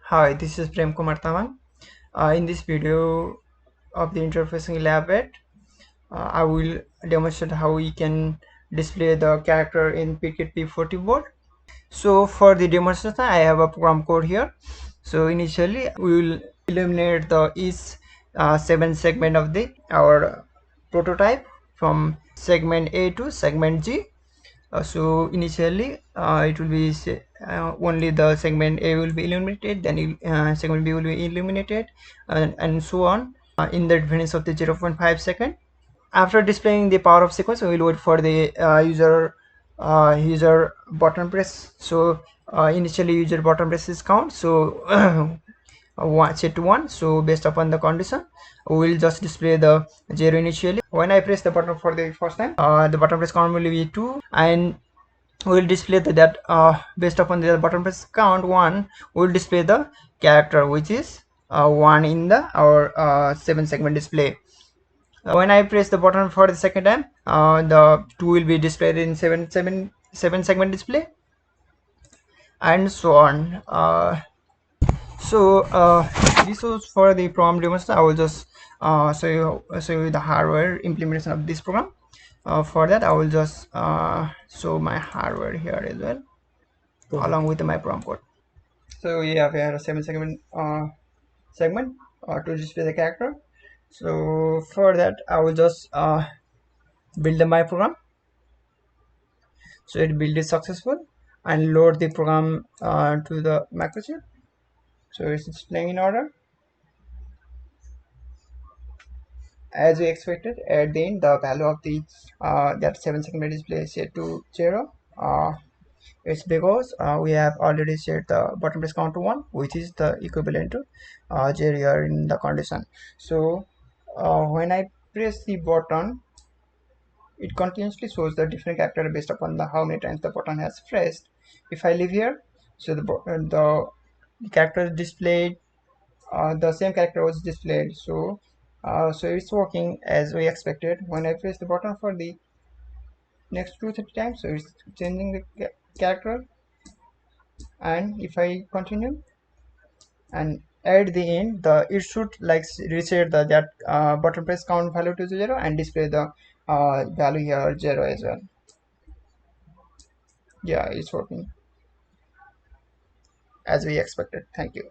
Hi, this is Prem Tamang. In this video of the interfacing lab 8, I will demonstrate how we can display the character in Picket P40 board. So for the demonstration, I have a program code here. So initially, we will illuminate the each 7 segment of the our prototype from segment A to segment G. So initially it will be only the segment A will be illuminated, then segment B will be illuminated, and so on in the difference of the 0.5 second. After displaying the power of sequence, we will wait for the user button press. So initially user button press is count, so set to 1. So based upon the condition, we will just display the 0 initially. When I press the button for the first time, the button press count will be 2, and we will display that based upon the button press count 1, we will display the character which is 1 in the our 7 segment display. When I press the button for the second time, the 2 will be displayed in 7 segment display, and so on. This was for the program demonstration. I will just show you the hardware implementation of this program. For that, I will just show my hardware here as well, along with my program code. So we have here a 7 segment to display the character. So for that, I will just build my program. So it build is successful, and load the program to the microchip. So it's playing in order as we expected. At the end, the value of the that 7 segment display is set to 0. It's because we have already set the button press count to 1, which is the equivalent to 0 here in the condition. So when I press the button, it continuously shows the different character based upon the how many times the button has pressed. If I leave here, so the character is displayed, the same character was displayed. So it's working as we expected. When I press the button for the next 230 times, so it's changing the character. And if I continue, and at the end, it should like reset that button press count value to 0 and display the value here 0 as well. Yeah, it's working as we expected. Thank you.